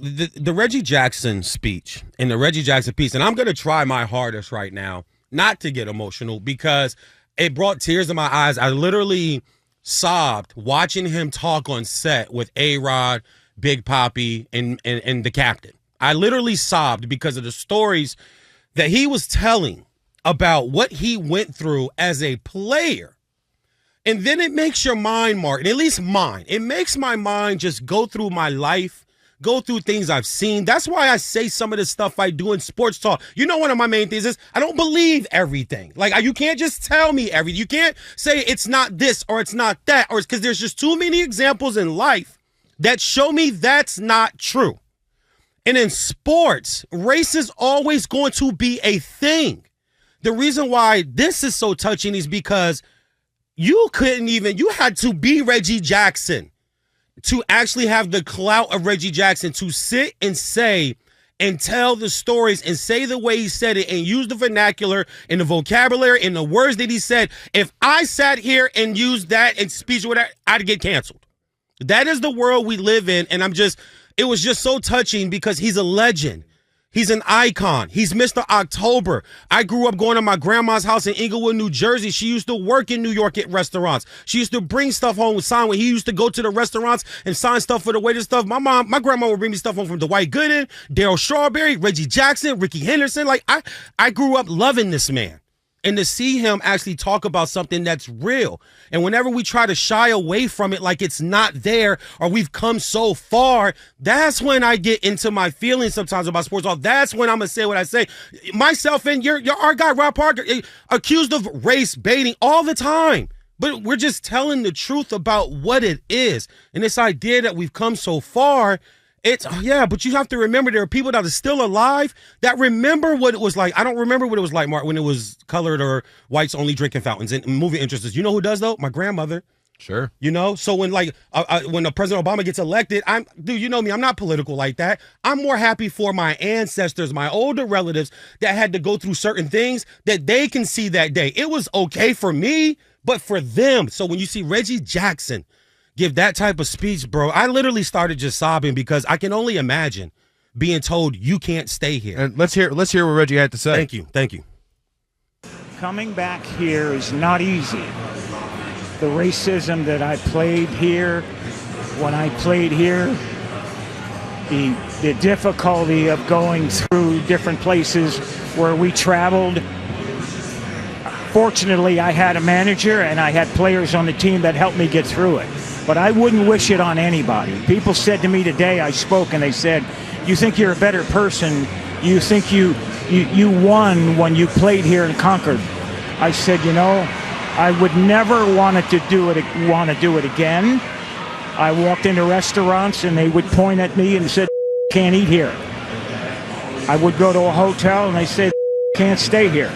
The Reggie Jackson speech and the Reggie Jackson piece, and I'm going to try my hardest right now not to get emotional because it brought tears to my eyes. I literally sobbed watching him talk on set with A-Rod, Big Papi, and the captain. I literally sobbed because of the stories that he was telling about what he went through as a player. And then it makes your mind, Martin, at least mine, it makes my mind just go through my life, go through things I've seen. That's why I say some of the stuff I do in sports talk. You know, one of my main things is I don't believe everything. Like, you can't just tell me everything. You can't say it's not this or it's not that, or it's because there's just too many examples in life that show me that's not true. And in sports, race is always going to be a thing. The reason why this is so touching is because you had to be Reggie Jackson to actually have the clout of Reggie Jackson to sit and say and tell the stories and say the way he said it and use the vernacular and the vocabulary and the words that he said. If I sat here and used that in speech or whatever, I'd get canceled. That is the world we live in, and it was just so touching because he's a legend. He's an icon. He's Mr. October. I grew up going to my grandma's house in Inglewood, New Jersey. She used to work in New York at restaurants. She used to bring stuff home with sign when he used to go to the restaurants and sign stuff for the waiter stuff. My grandma would bring me stuff home from Dwight Gooden, Daryl Strawberry, Reggie Jackson, Ricky Henderson. Like, I grew up loving this man. And to see him actually talk about something that's real. And whenever we try to shy away from it like it's not there or we've come so far, that's when I get into my feelings sometimes about sports. That's when I'm going to say what I say. Myself and our guy, Rob Parker, accused of race baiting all the time. But we're just telling the truth about what it is. And this idea that we've come so far, but you have to remember there are people that are still alive that remember what it was like. I don't remember what it was like, Mark, when it was colored or whites only drinking fountains and movie interests. You know who does, though? My grandmother. Sure. You know? So when President Obama gets elected, dude, you know me, I'm not political like that. I'm more happy for my ancestors, my older relatives that had to go through certain things that they can see that day. It was okay for me, but for them. So when you see Reggie Jackson give that type of speech, bro, I literally started just sobbing because I can only imagine being told you can't stay here. And let's hear what Reggie had to say. Thank you. Coming back here is not easy. The racism that I played here, when I played here, the difficulty of going through different places where we traveled. Fortunately, I had a manager and I had players on the team that helped me get through it. But I wouldn't wish it on anybody. People said to me today, I spoke, and they said, you think you're a better person, you think you won when you played here in Concord. I said, I would never want to do it again. I walked into restaurants and they would point at me and said, can't eat here. I would go to a hotel and they said, can't stay here.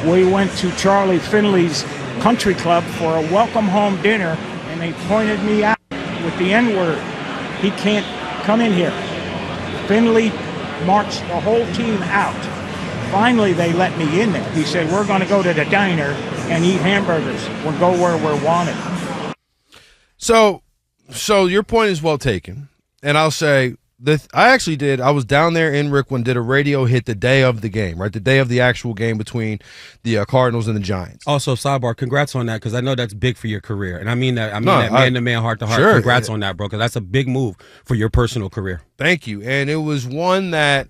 We went to Charlie Finley's Country Club for a welcome home dinner, and they pointed me out with the N-word. He can't come in here. Finley marched the whole team out. Finally, they let me in there. He said, we're going to go to the diner and eat hamburgers. We'll go where we're wanted. So your point is well taken. And I'll say, I was down there in Rickwan, did a radio hit the day of the game, right? The day of the actual game between the Cardinals and the Giants. Also, sidebar, congrats on that, because I know that's big for your career. And I mean that man-to-man, heart-to-heart. Sure. Congrats on that, bro, because that's a big move for your personal career. Thank you. And it was one that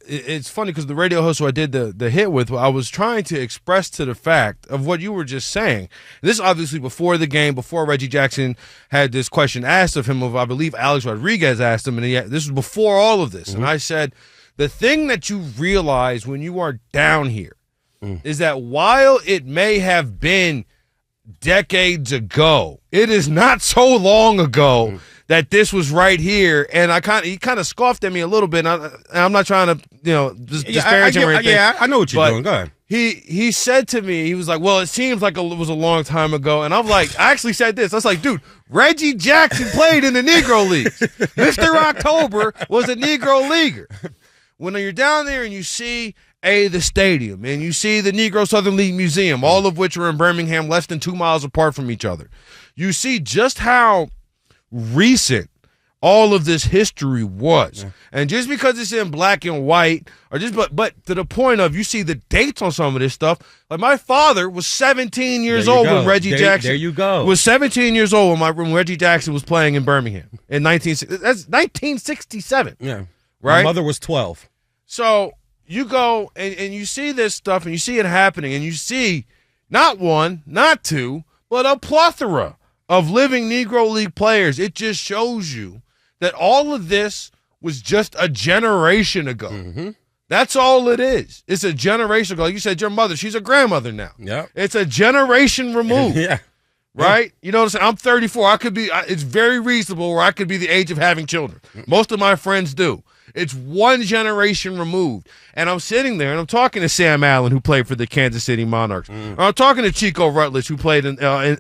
it's funny because the radio host who I did the hit with, I was trying to express to the fact of what you were just saying. This is obviously before the game, before Reggie Jackson had this question asked of him, I believe Alex Rodriguez asked him, and this was before all of this. Mm-hmm. And I said, the thing that you realize when you are down here is that while it may have been decades ago, it is not so long ago that this was right here. And he kind of scoffed at me a little bit. And I'm not trying to, disparage him or anything. Yeah, I know what you're doing. Go ahead. He said to me, he was like, well, it seems like it was a long time ago. And I'm like, I actually said this. I was like, dude, Reggie Jackson played in the Negro Leagues. Mr. October was a Negro Leaguer. When you're down there and you see the stadium and you see the Negro Southern League Museum, all of which are in Birmingham, less than 2 miles apart from each other, you see just how recent all of this history was. Yeah. And just because it's in black and white, or just but to the point of, you see the dates on some of this stuff. Like, my father was 17 years old when Reggie Jackson. There you go. Was 17 years old when Reggie Jackson was playing in Birmingham in 1967. Yeah. Right? My mother was 12. So you go and you see this stuff, and you see it happening, and you see not one, not two, but a plethora of living Negro League players. It just shows you that all of this was just a generation ago. Mm-hmm. That's all it is. It's a generation ago. Like you said, your mother, she's a grandmother now. Yeah. It's a generation removed. Yeah. Right? You know what I'm saying? I'm 34. It's very reasonable where I could be the age of having children. Most of my friends do. It's one generation removed. And I'm sitting there, and I'm talking to Sam Allen, who played for the Kansas City Monarchs. I'm talking to Chico Rutledge, who played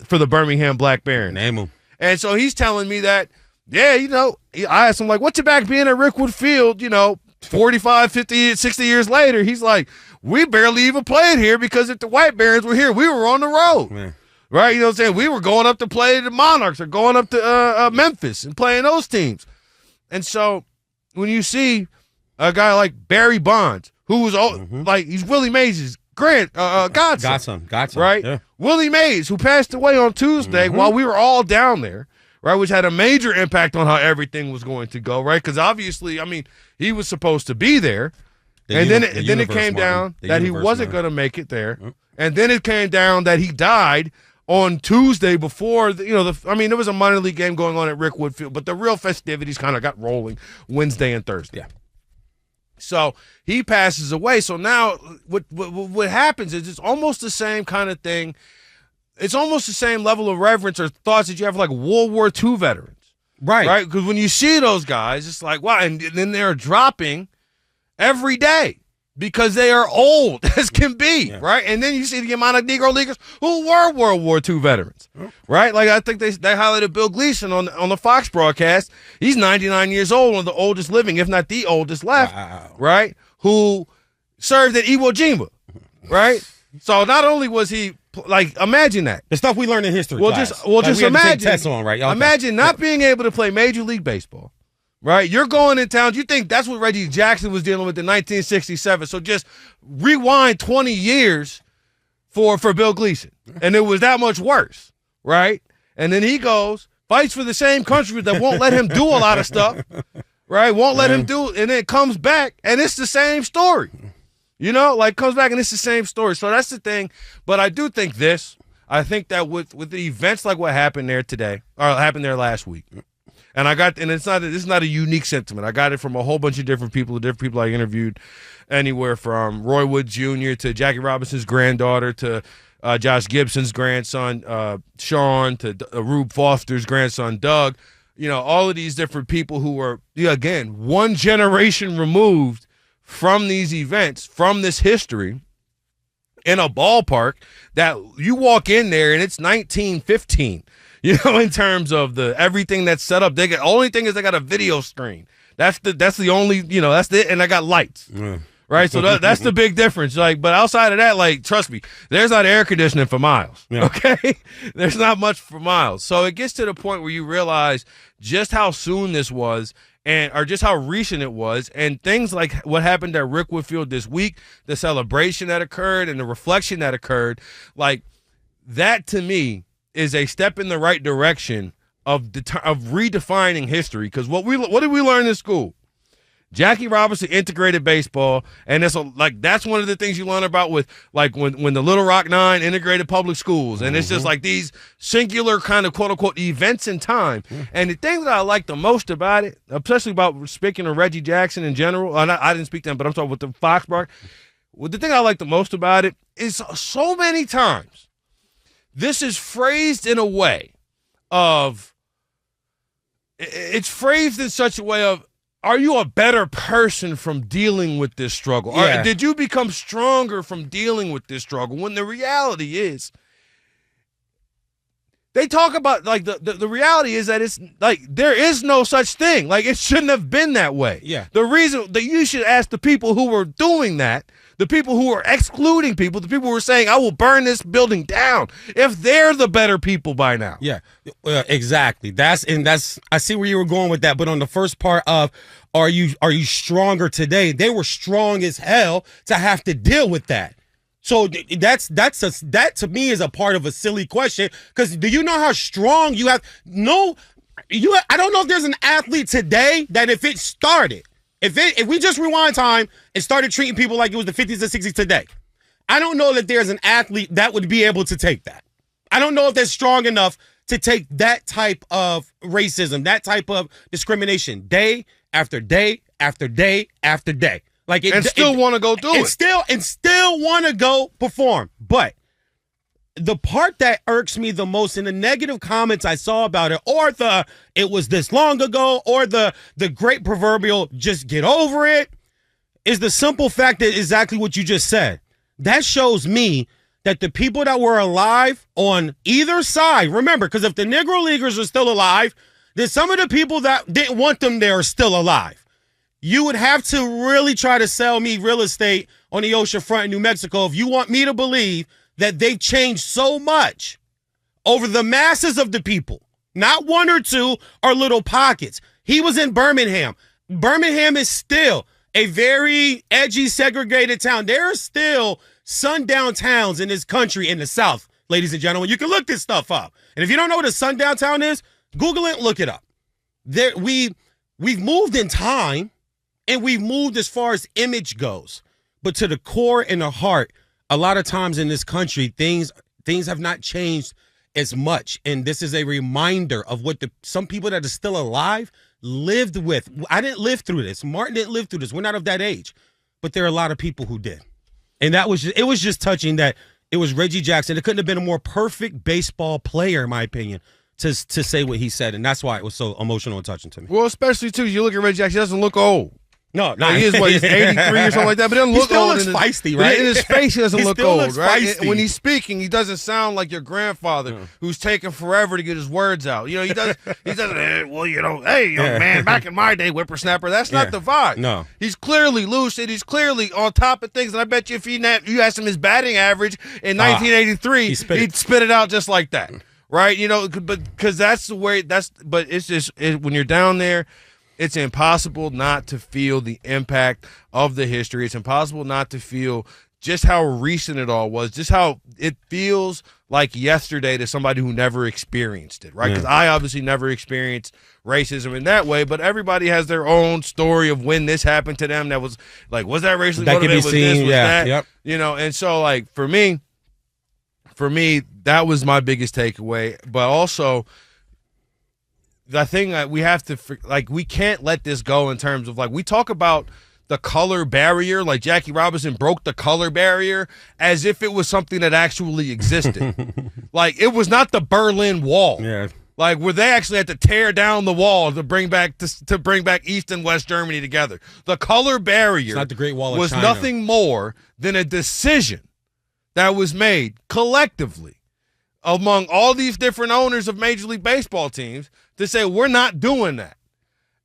for the Birmingham Black Barons. Name him. And so he's telling me that, yeah, you know, I asked him, like, what's it back being at Rickwood Field, 45, 50, 60 years later? He's like, we barely even played here because if the White Barons were here, we were on the road. Man. Right? You know what I'm saying? We were going up to play the Monarchs or going up to Memphis and playing those teams. And so when you see a guy like Barry Bonds, who was like, he's Willie Mays' godson. Right? Yeah. Willie Mays, who passed away on Tuesday while we were all down there, right, which had a major impact on how everything was going to go, right? Because obviously, I mean, he was supposed to be there. Then it came down that he wasn't going to make it there. And then it came down that he died on Tuesday before, there was a minor league game going on at Rickwood Field, but the real festivities kind of got rolling Wednesday and Thursday. Yeah. So he passes away. So now what happens is it's almost the same kind of thing. It's almost the same level of reverence or thoughts that you have for, like, World War II veterans. Right. Right? Because when you see those guys, it's like, wow. And then they're dropping every day because they are old as can be. Yeah. Right? And then you see the amount of Negro Leaguers who were World War II veterans. Oh. Right? Like, I think they highlighted Bill Gleason on the Fox broadcast. He's 99 years old, one of the oldest living, if not the oldest left. Wow. Right? Who served at Iwo Jima. Right? So not only was he, like, imagine that. The stuff we learned in history class. Just imagine. Tests on, right? Okay. Imagine not being able to play Major League Baseball, right? You're going in town. You think that's what Reggie Jackson was dealing with in 1967. So just rewind 20 years for Bill Gleason. And it was that much worse, right? And then he goes, fights for the same country that won't let him do a lot of stuff, right? Won't let him do it. And then comes back, and it's the same story. Comes back and it's the same story. So that's the thing. But I do think this. I think that with the events like what happened there today, or happened there last week, and it's not a unique sentiment. I got it from a whole bunch of different people I interviewed, anywhere from Roy Wood Jr. to Jackie Robinson's granddaughter to Josh Gibson's grandson, Sean, to Rube Foster's grandson, Doug. All of these different people who were, again, one generation removed from these events, from this history, in a ballpark that you walk in there and it's 1915, in terms of everything that's set up. Only thing is they got a video screen. That's the only, that's it, and I got lights. Right? So that's the big difference. Like, but outside of that, like, trust me, there's not air conditioning for miles. Yeah. Okay? There's not much for miles. So it gets to the point where you realize just how soon this was, or just how recent it was, and things like what happened at Rickwood Field this week, the celebration that occurred and the reflection that occurred, like, that to me is a step in the right direction of redefining history. Because what did we learn in school? Jackie Robinson integrated baseball, and that's one of the things you learn about with, like, when the Little Rock Nine integrated public schools, and it's just like these singular kind of quote-unquote events in time. And the thing that I like the most about it, especially about speaking of Reggie Jackson in general, I didn't speak to him, but I'm talking with the Fox broadcast. Well, the thing I like the most about it is so many times this is phrased in a way of, it's phrased in such a way of, are you a better person from dealing with this struggle? Yeah. Or did you become stronger from dealing with this struggle? When the reality is, they talk about like the reality is that it's like there is no such thing. Like it shouldn't have been that way. Yeah. The reason that you should ask the people who were doing that, the people who are excluding people, the people who are saying I will burn this building down, if they're the better people by now. Yeah, exactly. That's I see where you were going with that. But on the first part of are you stronger today? They were strong as hell to have to deal with that. So that to me is a part of a silly question, because do you know how strong you have? No, I don't know if there's an athlete today that if it started, if we just rewind time and started treating people like it was the 50s and 60s today, I don't know that there's an athlete that would be able to take that. I don't know if they're strong enough to take that type of racism, that type of discrimination, day after day after day after day. Like still want to go do it. Still want to go perform. But the part that irks me the most in the negative comments I saw about it, or it was this long ago, or the great proverbial just get over it, is the simple fact that exactly what you just said. That shows me that the people that were alive on either side, remember, because if the Negro Leaguers are still alive, then some of the people that didn't want them there are still alive. You would have to really try to sell me real estate on the ocean front in New Mexico if you want me to believe that they've changed so much over the masses of the people, not one or two or little pockets. He was in Birmingham. Birmingham is still a very edgy, segregated town. There are still sundown towns in this country in the South, ladies and gentlemen. You can look this stuff up. And if you don't know what a sundown town is, Google it and look it up. We've moved in time, and we've moved as far as image goes. But to the core and the heart, a lot of times in this country, things have not changed as much. And this is a reminder of what some people that are still alive lived with. I didn't live through this. Martin didn't live through this. We're not of that age. But there are a lot of people who did. And it was just touching that it was Reggie Jackson. It couldn't have been a more perfect baseball player, in my opinion, to say what he said. And that's why it was so emotional and touching to me. Well, especially, too, you look at Reggie Jackson, he doesn't look old. No, he is he's 83 or something like that, but he doesn't look old. He still looks feisty, right? In his face, he doesn't look old, right? Feisty. When he's speaking, he doesn't sound like your grandfather who's taking forever to get his words out. You know, he doesn't, well, you know, hey, young man, back in my day, whippersnapper. That's not the vibe. No. He's clearly lucid. He's clearly on top of things. And I bet you if you asked him his batting average in 1983, he'd spit it out just like that, right? You know, but because that's the way but it's just when you're down there, it's impossible not to feel the impact of the history. It's impossible not to feel just how recent it all was, just how it feels like yesterday to somebody who never experienced it, right? Because I obviously never experienced racism in that way, but everybody has their own story of when this happened to them that was like, was that racially motivated? Was this, was that? Yep. You know, and so like for me, that was my biggest takeaway, but also the thing that we have to, like, we can't let this go in terms of, like, we talk about the color barrier, like Jackie Robinson broke the color barrier as if it was something that actually existed. Like, it was not the Berlin Wall. Yeah. Like, where they actually had to tear down the wall to bring back East and West Germany together. The color barrier not the Great Wall of was China. nothing more than a decision that was made collectively among all these different owners of Major League Baseball teams to say, we're not doing that.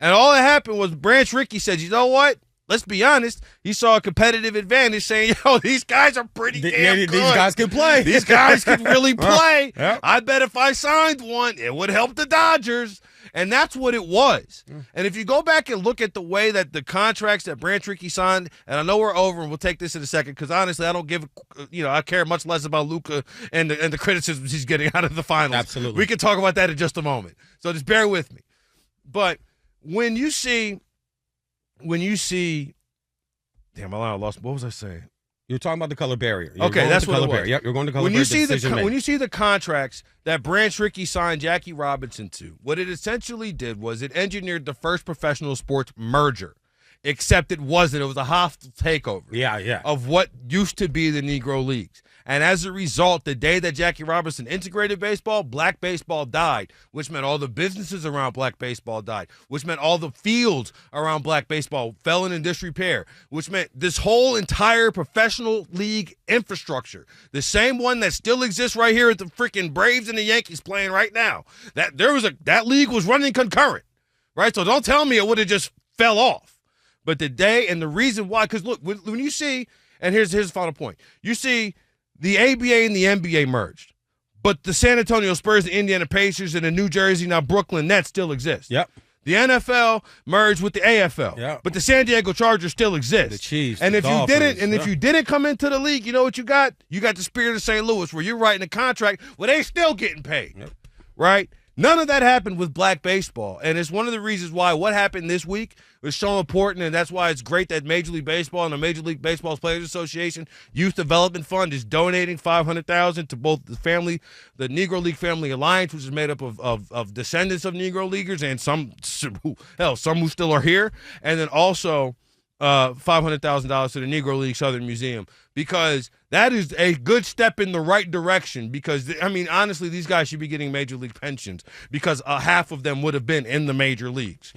And all that happened was Branch Rickey said, you know what? Let's be honest. He saw a competitive advantage saying, yo, these guys are pretty damn good. These guys can play. These guys can really play. Yep. I bet if I signed one, it would help the Dodgers. And that's what it was. And if you go back and look at the way that the contracts that Branch Rickey signed, and I know we're over, and we'll take this in a second, because honestly, I don't I care much less about Luka and the criticisms he's getting out of the finals. Absolutely. We can talk about that in just a moment. So just bear with me. But when you see, damn, I lost. What was I saying? You're talking about the color barrier. Okay, that's what it was. Yep, you're going to color when barrier. When you see the contracts that Branch Rickey signed Jackie Robinson to, what it essentially did was it engineered the first professional sports merger. except it wasn't. It was a hostile takeover. Yeah. Of what used to be the Negro Leagues. And as a result, the day that Jackie Robinson integrated baseball, black baseball died, which meant all the businesses around black baseball died, which meant all the fields around black baseball fell in disrepair, which meant this whole entire professional league infrastructure, the same one that still exists right here at the freaking Braves and the Yankees playing right now, that league was running concurrent, right? So don't tell me it would have just fell off. But the day and the reason why, because look, when you see, and here's the final point, you see the ABA and the NBA merged, but the San Antonio Spurs, the Indiana Pacers, and the New Jersey, now Brooklyn Nets still exist. Yep. The NFL merged with the AFL, yep. But the San Diego Chargers still exist. The Chiefs, and the if Dolphins, you didn't, and if you didn't come into the league, you know what you got? You got the Spirit of St. Louis, where you're writing a contract where they still getting paid, right? None of that happened with black baseball, and it's one of the reasons why what happened this week was so important, and that's why it's great that Major League Baseball and the Major League Baseball Players Association Youth Development Fund is donating $500,000 to both the Negro League Family Alliance, which is made up of descendants of Negro Leaguers and some who still are here, and then also $500,000 to the Negro League Southern Museum, because that is a good step in the right direction. Because, I mean, honestly, these guys should be getting major league pensions, because half of them would have been in the major leagues.